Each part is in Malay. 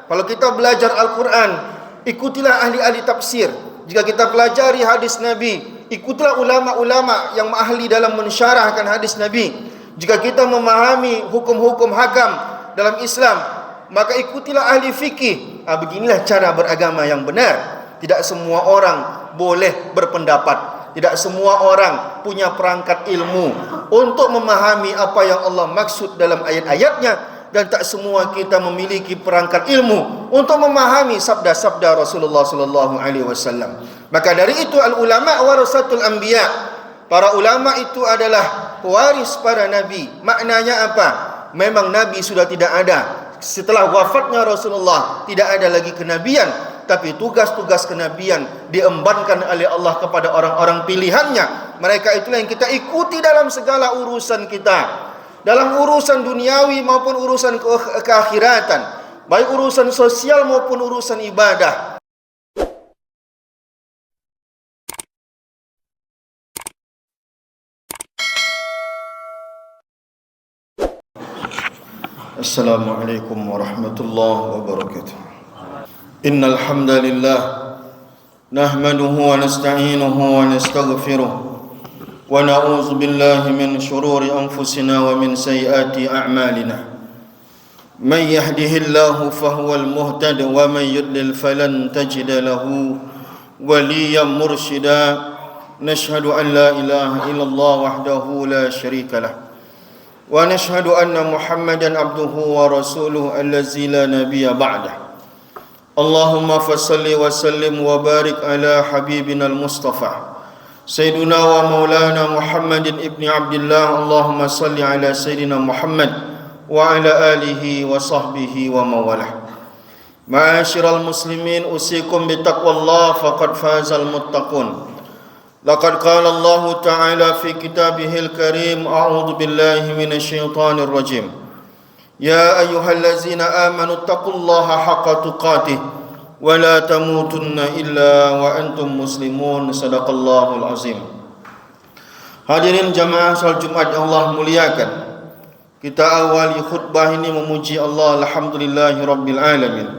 Kalau kita belajar Al-Quran, ikutilah ahli-ahli tafsir. Jika kita pelajari hadis Nabi, ikutilah ulama-ulama yang ahli dalam mensyarahkan hadis Nabi. Jika kita memahami hukum-hukum hakam dalam Islam, maka ikutilah ahli fikih. Beginilah cara beragama yang benar. Tidak semua orang boleh berpendapat, tidak semua orang punya perangkat ilmu untuk memahami apa yang Allah maksud dalam ayat-ayatnya, dan tak semua kita memiliki perangkat ilmu untuk memahami sabda-sabda Rasulullah sallallahu alaihi wasallam. Maka dari itu al-ulama warasatul anbiya. Para ulama itu adalah pewaris para nabi. Maknanya apa? Memang nabi sudah tidak ada. Setelah wafatnya Rasulullah tidak ada lagi kenabian, tapi tugas-tugas kenabian diembankan oleh Allah kepada orang-orang pilihannya. Mereka itulah yang kita ikuti dalam segala urusan kita, dalam urusan duniawi maupun urusan keakhiratan, baik urusan sosial maupun urusan ibadah. Assalamualaikum warahmatullahi wabarakatuh. Innal hamdalillah nahmaduhu wa nasta'inuhu wa nastaghfiruh wa na'udzu billahi min shururi anfusina wa min sayyiati a'malina. Man yahdihillahu fahuwal muhtadi wa man yudlil falan tajida lahu waliyyan mursyida. Nashhadu an la ilaha illallah wahdahu la syarika lah wa nashhadu anna Muhammadan abduhu wa rasuluhu allazi la nabiyya ba'dah. Allahumma fassalli wa sallim wa barik ala habibina al-Mustafa Sayyiduna wa maulana Muhammadin ibni Abdillah. Allahumma salli ala Sayyidina Muhammad wa ala alihi wa sahbihi wa mawalah. Ma'asyiral muslimin, usikum bitaqwallah faqad fazal muttaqun. Laqad qala Allah ta'ala fi kitabihil karim, a'udzu billahi minasyaitonir rajim. Ya ayyuhallazina amanu taqullaha haqqa tuqatih wa la tamutunna illa wa antum muslimun. Sadaqallahul azim. Hadirin jamaah salat Jumat yang Allah muliakan, kita awali khutbah ini memuji Allah, alhamdulillahi rabbil alamin,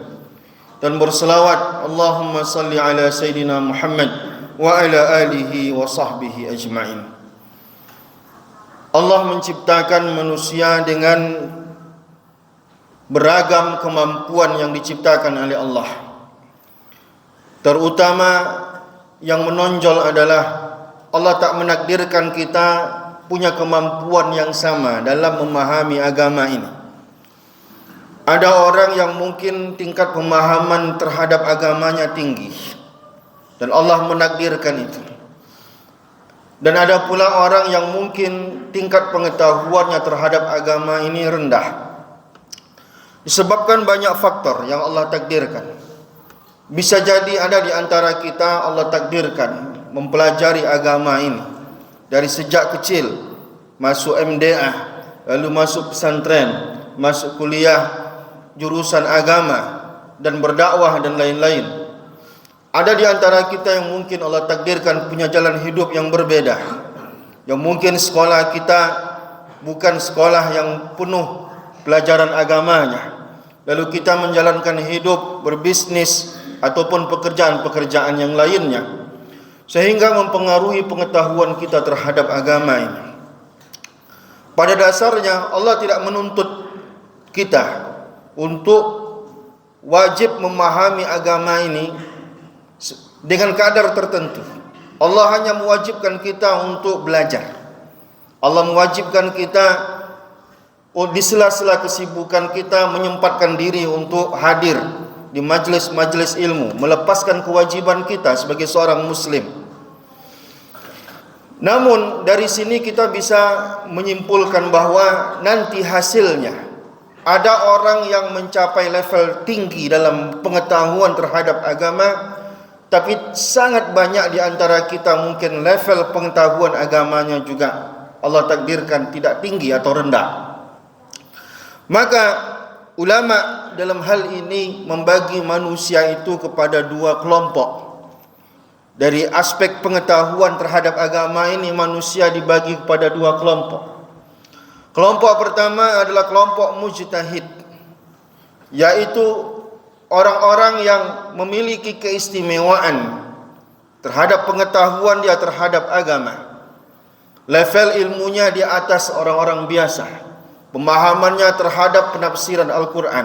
dan berselawat Allahumma salli ala Sayyidina Muhammad wa ala alihi wa sahbihi ajma'in. Allah menciptakan manusia dengan beragam kemampuan yang diciptakan oleh Allah. Terutama yang menonjol adalah Allah tak menakdirkan kita punya kemampuan yang sama dalam memahami agama ini. Ada orang yang mungkin tingkat pemahaman terhadap agamanya tinggi, dan Allah menakdirkan itu. Dan ada pula orang yang mungkin tingkat pengetahuannya terhadap agama ini rendah, disebabkan banyak faktor yang Allah takdirkan. Bisa jadi ada di antara kita Allah takdirkan mempelajari agama ini dari sejak kecil, masuk MDA, lalu masuk pesantren, masuk kuliah jurusan agama dan berdakwah dan lain-lain. Ada di antara kita yang mungkin Allah takdirkan punya jalan hidup yang berbeda, yang mungkin sekolah kita bukan sekolah yang penuh pelajaran agamanya, lalu kita menjalankan hidup, berbisnis ataupun pekerjaan-pekerjaan yang lainnya, sehingga mempengaruhi pengetahuan kita terhadap agama ini. Pada dasarnya Allah tidak menuntut kita untuk wajib memahami agama ini dengan kadar tertentu. Allah hanya mewajibkan kita untuk belajar. Allah mewajibkan kita di sela-sela kesibukan kita menyempatkan diri untuk hadir di majlis-majlis ilmu, melepaskan kewajiban kita sebagai seorang muslim. Namun dari sini kita bisa menyimpulkan bahwa nanti hasilnya ada orang yang mencapai level tinggi dalam pengetahuan terhadap agama, tapi sangat banyak di antara kita mungkin level pengetahuan agamanya juga Allah takdirkan tidak tinggi atau rendah. Maka ulama dalam hal ini membagi manusia itu kepada dua kelompok. Dari aspek pengetahuan terhadap agama ini, manusia dibagi kepada dua kelompok. Kelompok pertama adalah kelompok mujtahid, yaitu orang-orang yang memiliki keistimewaan terhadap pengetahuan dia terhadap agama. Level ilmunya di atas orang-orang biasa. Pemahamannya terhadap penafsiran Al-Quran,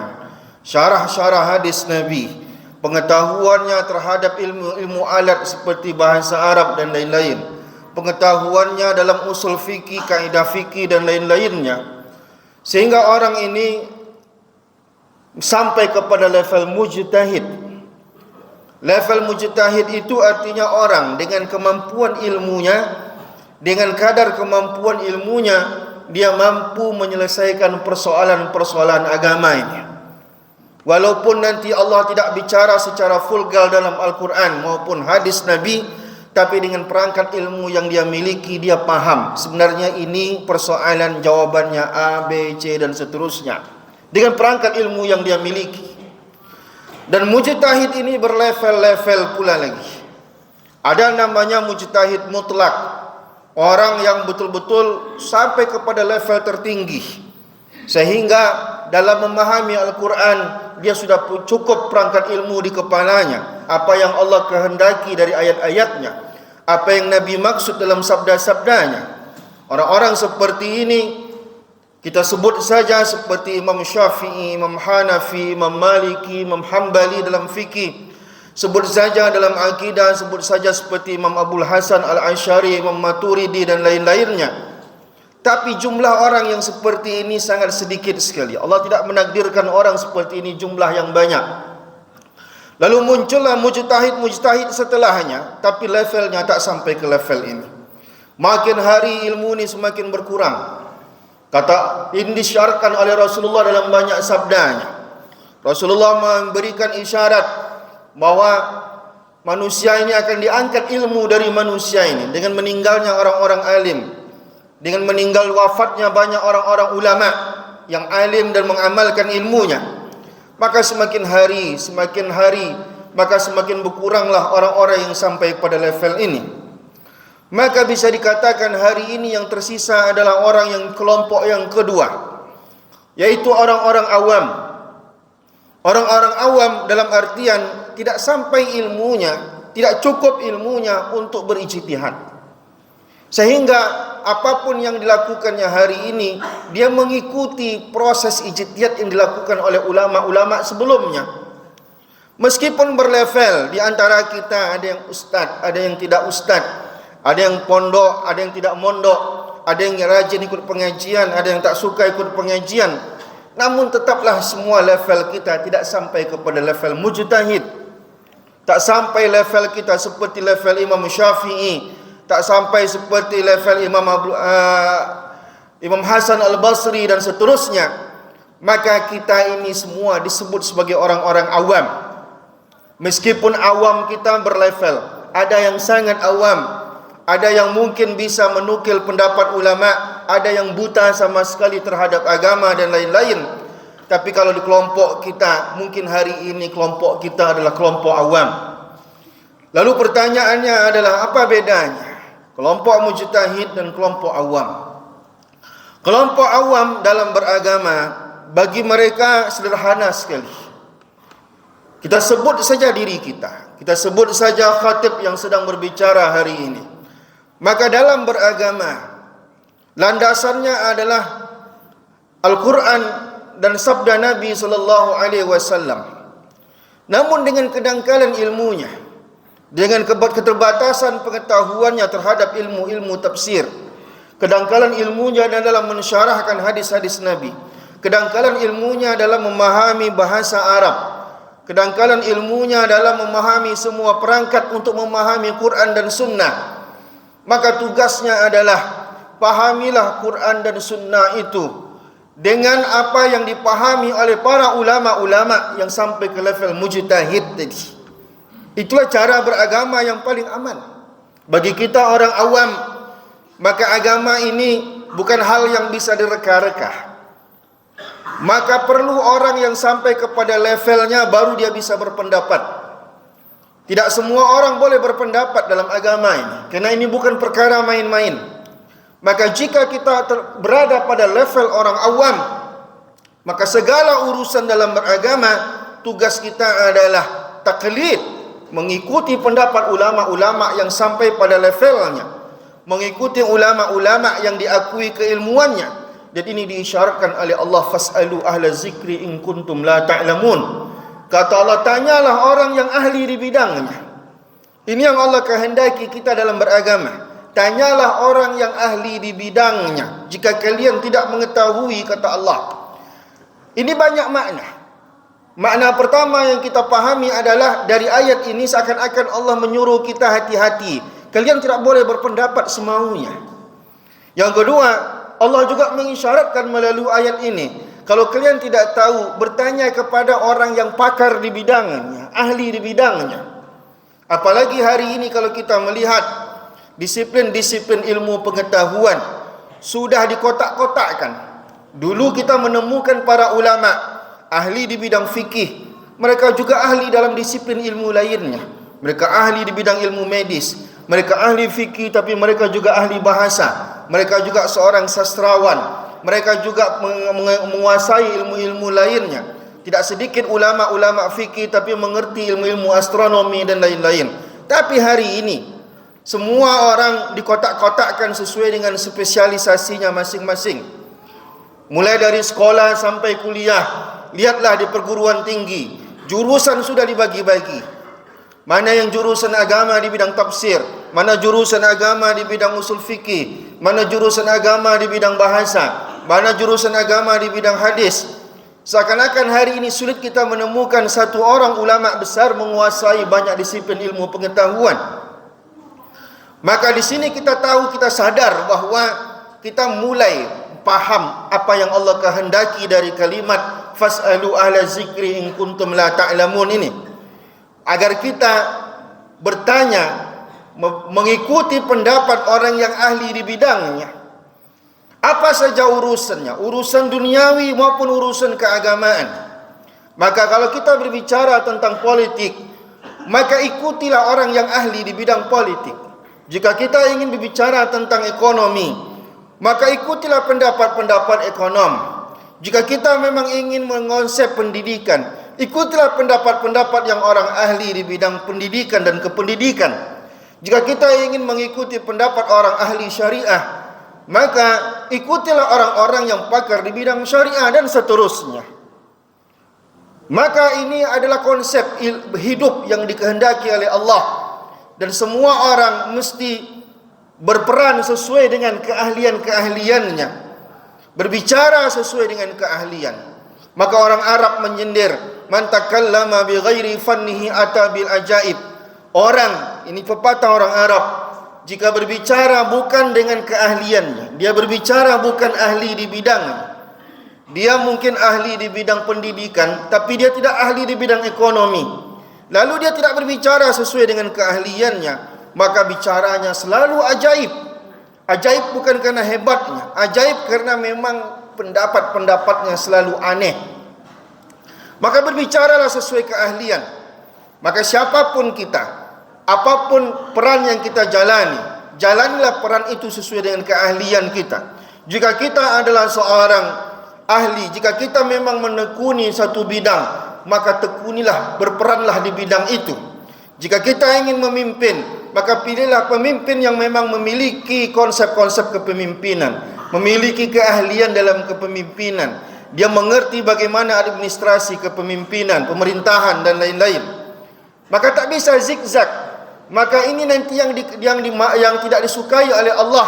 syarah-syarah hadis Nabi, pengetahuannya terhadap ilmu-ilmu alat seperti bahasa Arab dan lain-lain, pengetahuannya dalam usul fikih, kaidah fikih dan lain-lainnya, sehingga orang ini sampai kepada level mujtahid. Level mujtahid itu artinya orang dengan kemampuan ilmunya, dengan kadar kemampuan ilmunya, dia mampu menyelesaikan persoalan-persoalan agama ini. Walaupun nanti Allah tidak bicara secara vulgar dalam Al-Quran maupun hadis Nabi, tapi dengan perangkat ilmu yang dia miliki, dia paham sebenarnya ini persoalan jawabannya A, B, C dan seterusnya, dengan perangkat ilmu yang dia miliki. Dan mujtahid ini berlevel-level pula lagi. Ada namanya mujtahid mutlak, orang yang betul-betul sampai kepada level tertinggi, sehingga dalam memahami Al-Quran dia sudah cukup perangkat ilmu di kepalanya, apa yang Allah kehendaki dari ayat-ayatnya, apa yang Nabi maksud dalam sabda-sabdanya. Orang-orang seperti ini kita sebut saja seperti Imam Syafi'i, Imam Hanafi, Imam Maliki, Imam Hambali dalam fikih. Sebut saja dalam akidah, sebut saja seperti Imam Abul Hasan Al-Asy'ari, Imam Maturidi dan lain-lainnya. Tapi jumlah orang yang seperti ini sangat sedikit sekali. Allah tidak menakdirkan orang seperti ini jumlah yang banyak. Lalu muncullah mujtahid-mujtahid setelahnya, tapi levelnya tak sampai ke level ini. Makin hari ilmu ini semakin berkurang. Kata ini disyaratkan oleh Rasulullah dalam banyak sabdanya. Rasulullah memberikan isyarat bahwa manusia ini akan diangkat ilmu dari manusia ini dengan meninggalnya orang-orang alim, dengan meninggal wafatnya banyak orang-orang ulama yang alim dan mengamalkan ilmunya. Maka semakin hari maka semakin berkuranglah orang-orang yang sampai pada level ini. Maka bisa dikatakan hari ini yang tersisa adalah orang yang kelompok yang kedua, yaitu orang-orang awam. Orang-orang awam dalam artian tidak sampai ilmunya, tidak cukup ilmunya untuk berijtihad, sehingga apapun yang dilakukannya hari ini, dia mengikuti proses ijtihad yang dilakukan oleh ulama-ulama sebelumnya. Meskipun berlevel, di antara kita ada yang ustaz, ada yang tidak ustaz, ada yang pondok, ada yang tidak mondok, ada yang rajin ikut pengajian, ada yang tak suka ikut pengajian. Namun tetaplah semua level kita tidak sampai kepada level mujtahid. Tak sampai level kita seperti level Imam Syafi'i, tak sampai seperti level Imam Hasan Al-Basri dan seterusnya. Maka kita ini semua disebut sebagai orang-orang awam. Meskipun awam kita berlevel, ada yang sangat awam, ada yang mungkin bisa menukil pendapat ulama, ada yang buta sama sekali terhadap agama dan lain-lain. Tapi kalau di kelompok kita, mungkin hari ini kelompok kita adalah kelompok awam. Lalu pertanyaannya adalah apa bedanya kelompok mujtahid dan kelompok awam? Kelompok awam dalam beragama bagi mereka sederhana sekali. Kita sebut saja diri kita, kita sebut saja khatib yang sedang berbicara hari ini. Maka dalam beragama landasannya adalah Al-Quran dan sabda Nabi SAW. Namun dengan kedangkalan ilmunya, dengan keterbatasan pengetahuannya terhadap ilmu-ilmu tafsir, kedangkalan ilmunya dalam mensyarahkan hadis-hadis Nabi, kedangkalan ilmunya dalam memahami bahasa Arab, kedangkalan ilmunya dalam memahami semua perangkat untuk memahami Quran dan Sunnah. Maka tugasnya adalah pahamilah Quran dan Sunnah itu dengan apa yang dipahami oleh para ulama-ulama yang sampai ke level mujtahid tadi. Itulah cara beragama yang paling aman bagi kita orang awam. Maka agama ini bukan hal yang bisa direka-reka. Maka perlu orang yang sampai kepada levelnya baru dia bisa berpendapat. Tidak semua orang boleh berpendapat dalam agama ini, karena ini bukan perkara main-main. Maka jika kita berada pada level orang awam, maka segala urusan dalam beragama tugas kita adalah taklid, mengikuti pendapat ulama-ulama yang sampai pada levelnya, mengikuti ulama-ulama yang diakui keilmuannya. Dan ini diisyaratkan oleh Allah, fas'alu ahla zikri in kuntum la ta'lamun. Kata Allah, tanyalah orang yang ahli di bidangnya. Ini yang Allah kehendaki kita dalam beragama. Tanyalah orang yang ahli di bidangnya jika kalian tidak mengetahui, kata Allah. Ini banyak makna. Makna pertama yang kita pahami adalah dari ayat ini seakan-akan Allah menyuruh kita hati-hati. Kalian tidak boleh berpendapat semaunya. Yang kedua, Allah juga mengisyaratkan melalui ayat ini, kalau kalian tidak tahu, bertanya kepada orang yang pakar di bidangnya, ahli di bidangnya. Apalagi hari ini kalau kita melihat disiplin-disiplin ilmu pengetahuan sudah dikotak-kotakkan. Dulu kita menemukan para ulama ahli di bidang fikih, mereka juga ahli dalam disiplin ilmu lainnya. Mereka ahli di bidang ilmu medis, mereka ahli fikih, tapi mereka juga ahli bahasa. Mereka juga seorang sastrawan. Mereka juga menguasai ilmu-ilmu lainnya. Tidak sedikit ulama-ulama fikih tapi mengerti ilmu-ilmu astronomi dan lain-lain. Tapi hari ini semua orang dikotak-kotakkan sesuai dengan spesialisasinya masing-masing. Mulai dari sekolah sampai kuliah, lihatlah di perguruan tinggi, jurusan sudah dibagi-bagi. Mana yang jurusan agama di bidang tafsir, mana jurusan agama di bidang usul fikih, mana jurusan agama di bidang bahasa, mana jurusan agama di bidang hadis. Seakan-akan hari ini sulit kita menemukan satu orang ulama besar menguasai banyak disiplin ilmu pengetahuan. Maka di sini kita tahu, kita sadar bahwa kita mulai paham apa yang Allah kehendaki dari kalimat fas'alu ahla zikri in kuntum la ta'lamun ini. Agar kita bertanya, mengikuti pendapat orang yang ahli di bidangnya. Apa saja urusannya, urusan duniawi maupun urusan keagamaan. Maka kalau kita berbicara tentang politik, maka ikutilah orang yang ahli di bidang politik. Jika kita ingin berbicara tentang ekonomi, maka ikutilah pendapat-pendapat ekonom. Jika kita memang ingin mengonsep pendidikan, ikutilah pendapat-pendapat yang orang ahli di bidang pendidikan dan kependidikan. Jika kita ingin mengikuti pendapat orang ahli syariah, maka ikutilah orang-orang yang pakar di bidang syariah dan seterusnya. Maka ini adalah konsep hidup yang dikehendaki oleh Allah. Dan semua orang mesti berperan sesuai dengan keahlian-keahliannya, berbicara sesuai dengan keahlian. Maka orang Arab menyindir, man takallama bi ghairi fannihi ata bil ajaib. Orang, ini pepatah orang Arab, jika berbicara bukan dengan keahliannya, dia berbicara bukan ahli di bidangnya. Dia mungkin ahli di bidang pendidikan, tapi dia tidak ahli di bidang ekonomi. Lalu dia tidak berbicara sesuai dengan keahliannya, maka bicaranya selalu ajaib. Ajaib bukan karena hebatnya, ajaib karena memang pendapat-pendapatnya selalu aneh. Maka berbicaralah sesuai keahlian. Maka siapapun kita, apapun peran yang kita jalani, jalanilah peran itu sesuai dengan keahlian kita. Jika kita adalah seorang ahli, jika kita memang menekuni satu bidang, maka tekunilah, berperanlah di bidang itu. Jika kita ingin memimpin, maka pilihlah pemimpin yang memang memiliki konsep-konsep kepemimpinan, memiliki keahlian dalam kepemimpinan. Dia mengerti bagaimana administrasi kepemimpinan, pemerintahan dan lain-lain. Maka tak bisa zigzag. Maka ini nanti yang tidak disukai oleh Allah,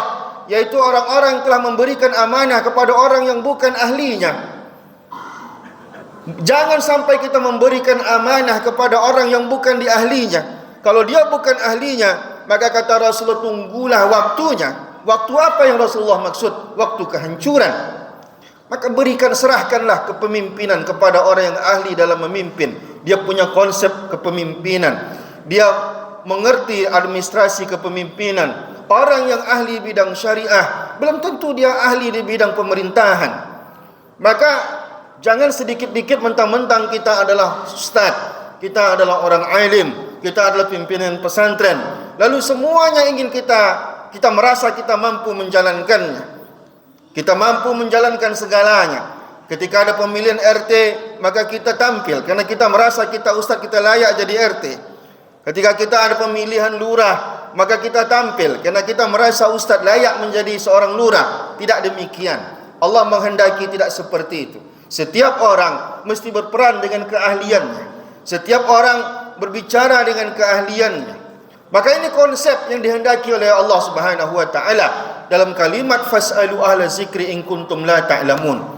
yaitu orang-orang yang telah memberikan amanah kepada orang yang bukan ahlinya. Jangan sampai kita memberikan amanah kepada orang yang bukan di ahlinya. Kalau dia bukan ahlinya, maka kata Rasulullah, tunggulah waktunya. Waktu apa yang Rasulullah maksud? Waktu kehancuran. Maka serahkanlah kepemimpinan kepada orang yang ahli dalam memimpin. Dia punya konsep kepemimpinan, dia mengerti administrasi kepemimpinan. Orang yang ahli bidang syariah belum tentu dia ahli di bidang pemerintahan. Maka jangan sedikit-dikit mentang-mentang kita adalah ustaz, kita adalah orang alim, kita adalah pimpinan pesantren, lalu semuanya ingin kita merasa kita mampu menjalankannya. Kita mampu menjalankan segalanya. Ketika ada pemilihan RT, maka kita tampil karena kita merasa kita ustaz, kita layak jadi RT. Ketika kita ada pemilihan lurah, maka kita tampil karena kita merasa ustaz layak menjadi seorang lurah. Tidak demikian. Allah menghendaki tidak seperti itu. Setiap orang mesti berperan dengan keahliannya. Setiap orang berbicara dengan keahliannya. Maka ini konsep yang dihendaki oleh Allah Subhanahu wa taala dalam kalimat fas'alu ahla zikri in kuntum la ta'lamun.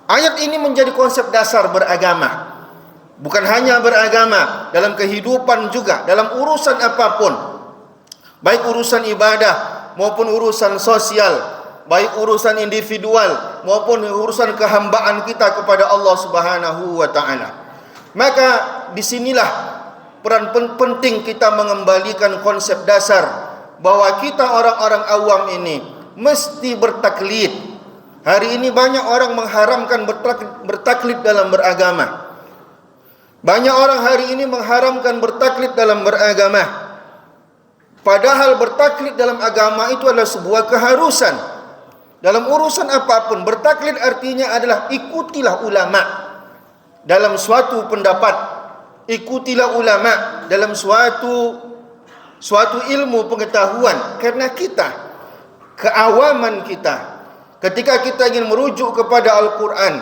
Ayat ini menjadi konsep dasar beragama. Bukan hanya beragama, dalam kehidupan juga, dalam urusan apapun. Baik urusan ibadah maupun urusan sosial, baik urusan individual maupun urusan kehambaan kita kepada Allah Subhanahu wa taala. Maka disinilah peran penting kita mengembalikan konsep dasar bahwa kita orang-orang awam ini mesti bertaklid. Hari ini banyak orang mengharamkan bertaklid dalam beragama. Banyak orang hari ini mengharamkan bertaklid dalam beragama. Padahal bertaklid dalam agama itu adalah sebuah keharusan. Dalam urusan apapun, bertaklid artinya adalah ikutilah ulama dalam suatu pendapat, ikutilah ulama dalam suatu ilmu pengetahuan. Karena kita, keawaman kita, ketika kita ingin merujuk kepada Al-Quran,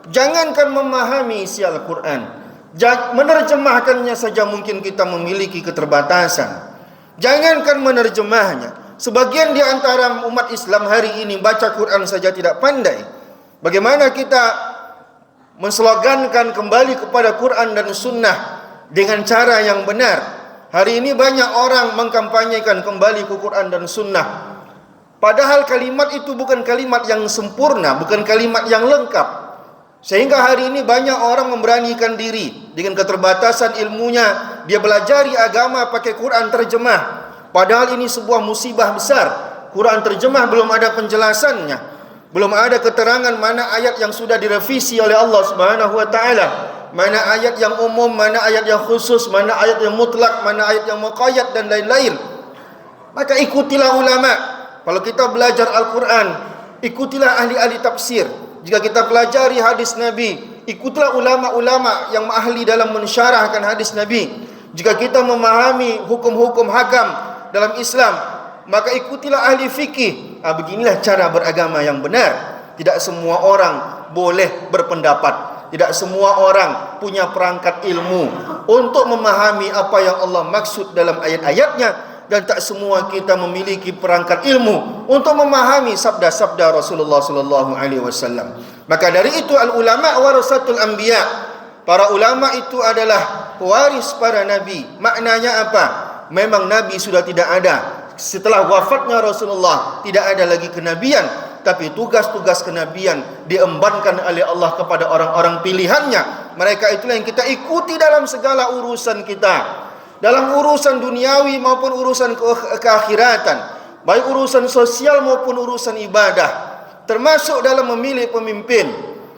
jangankan memahami isi Al-Quran, menerjemahkannya saja mungkin kita memiliki keterbatasan. Jangankan menerjemahnya, sebagian di antara umat Islam hari ini baca Quran saja tidak pandai. Bagaimana kita menslogankan kembali kepada Quran dan Sunnah dengan cara yang benar? Hari ini banyak orang mengkampanyekan kembali ke Quran dan Sunnah, padahal kalimat itu bukan kalimat yang sempurna, bukan kalimat yang lengkap. Sehingga hari ini banyak orang memberanikan diri dengan keterbatasan ilmunya, dia belajari agama pakai Quran terjemah. Padahal ini sebuah musibah besar. Quran terjemah belum ada penjelasannya, belum ada keterangan mana ayat yang sudah direvisi oleh Allah Subhanahu wa taala, mana ayat yang umum, mana ayat yang khusus, mana ayat yang mutlak, mana ayat yang muqayyad dan lain-lain. Maka ikutilah ulama. Kalau kita belajar Al-Quran, ikutilah ahli-ahli tafsir. Jika kita pelajari hadis Nabi, ikutilah ulama-ulama yang ahli dalam mensyarahkan hadis Nabi. Jika kita memahami hukum-hukum hakam dalam Islam, maka ikutilah ahli fikih. Beginilah cara beragama yang benar. Tidak semua orang boleh berpendapat, tidak semua orang punya perangkat ilmu untuk memahami apa yang Allah maksud dalam ayat-ayatnya, dan tak semua kita memiliki perangkat ilmu untuk memahami sabda-sabda Rasulullah sallallahu alaihi wasallam. Maka dari itu al-ulama warasatul anbiya. Para ulama itu adalah pewaris para nabi. Maknanya apa? Memang nabi sudah tidak ada. Setelah wafatnya Rasulullah tidak ada lagi kenabian, tapi tugas-tugas kenabian diembankan oleh Allah kepada orang-orang pilihannya. Mereka itulah yang kita ikuti dalam segala urusan kita, dalam urusan duniawi maupun urusan keakhiratan, baik urusan sosial maupun urusan ibadah, termasuk dalam memilih pemimpin.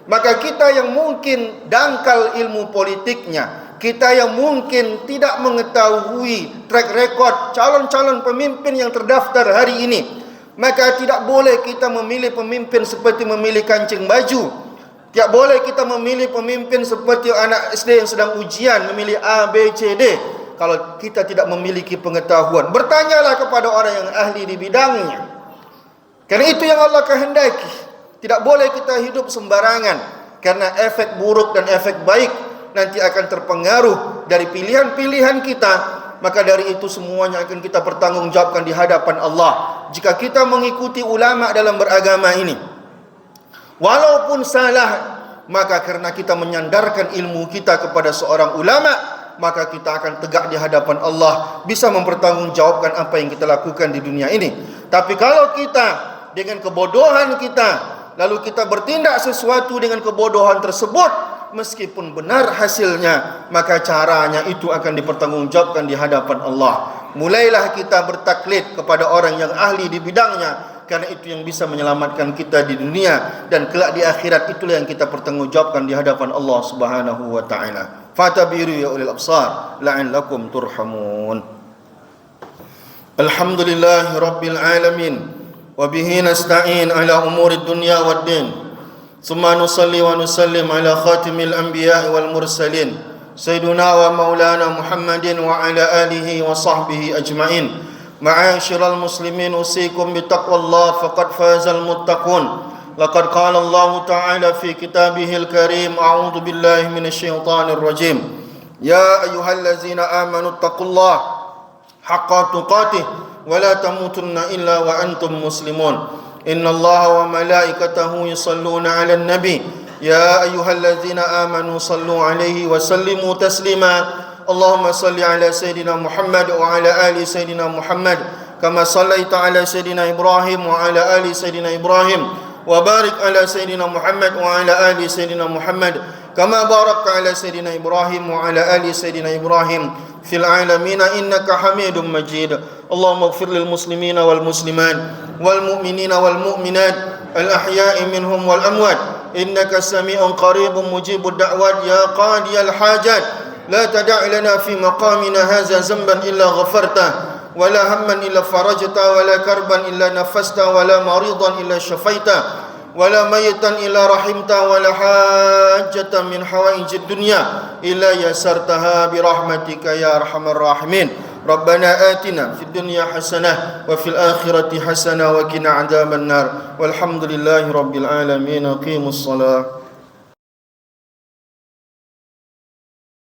Maka kita yang mungkin dangkal ilmu politiknya, kita yang mungkin tidak mengetahui track record calon-calon pemimpin yang terdaftar hari ini, maka tidak boleh kita memilih pemimpin seperti memilih kancing baju. Tidak boleh kita memilih pemimpin seperti anak SD yang sedang ujian, memilih A, B, C, D. Kalau kita tidak memiliki pengetahuan, bertanyalah kepada orang yang ahli di bidangnya. Karena itu yang Allah kehendaki. Tidak boleh kita hidup sembarangan, karena efek buruk dan efek baik nanti akan terpengaruh dari pilihan-pilihan kita. Maka dari itu semuanya akan kita pertanggungjawabkan di hadapan Allah jika kita mengikuti ulama dalam beragama ini. Walaupun salah, maka karena kita menyandarkan ilmu kita kepada seorang ulama, maka kita akan tegak di hadapan Allah, bisa mempertanggungjawabkan apa yang kita lakukan di dunia ini. Tapi kalau kita dengan kebodohan kita, lalu kita bertindak sesuatu dengan kebodohan tersebut, meskipun benar hasilnya, maka caranya itu akan dipertanggungjawabkan di hadapan Allah. Mulailah kita bertaklid kepada orang yang ahli di bidangnya, karena itu yang bisa menyelamatkan kita di dunia, dan kelak di akhirat itulah yang kita pertanggungjawabkan di hadapan Allah Subhanahu wa taala. Fatabiru ya ulil absar la'allakum turhamun. Alhamdulillahi rabbil alamin, wa bihi nasta'in ala umuri dunya waddin. ثم نصلي ونسلم على خاتم الأنبياء والمرسلين سيدنا ومولانا محمد وعلى آله وصحبه أجمعين. معاشر المسلمين، أوصيكم بتقوى الله فقد فاز المتقون. لقد قال الله تعالى في كتابه الكريم: أعوذ بالله من الشيطان الرجيم. يا أيها الذين آمنوا اتقوا الله حق تقاته ولا تموتن إلا وأنتم مسلمون. إن الله وملائكته يصلون على النبي يا أيها الذين آمنوا صلوا عليه وسلموا تسليما. اللهم صل على سيدنا محمد وعلى آل سيدنا محمد كما صليت على سيدنا إبراهيم وعلى آل سيدنا إبراهيم، وبارك على سيدنا محمد وعلى آل سيدنا محمد كما باركت على سيدنا إبراهيم وعلى آل سيدنا إبراهيم في العالمين إنك حميد مجيد. اللهم اغفر للمسلمين والمسلمات والمؤمنين والمؤمنات الأحياء منهم والأموات إنك سميع قريب مجيب الدعوات يا قاضي الحاجات. لا تدع لنا في مقامنا هذا ذنبا إلا غفرته، ولا هما إلا فرجته، ولا كربا إلا نفسته، ولا مريضا إلا شفيته، ولا ميتا إلا رحمته، ولا حاجة من حوائج الدنيا إلا يسرتها برحمتك يا أرحم الراحمين. ربنا آتنا في الدنيا حسنة وفي الآخرة حسنة وقنا عذاب النار. والحمد لله رب العالمين. قيموا الصلاة.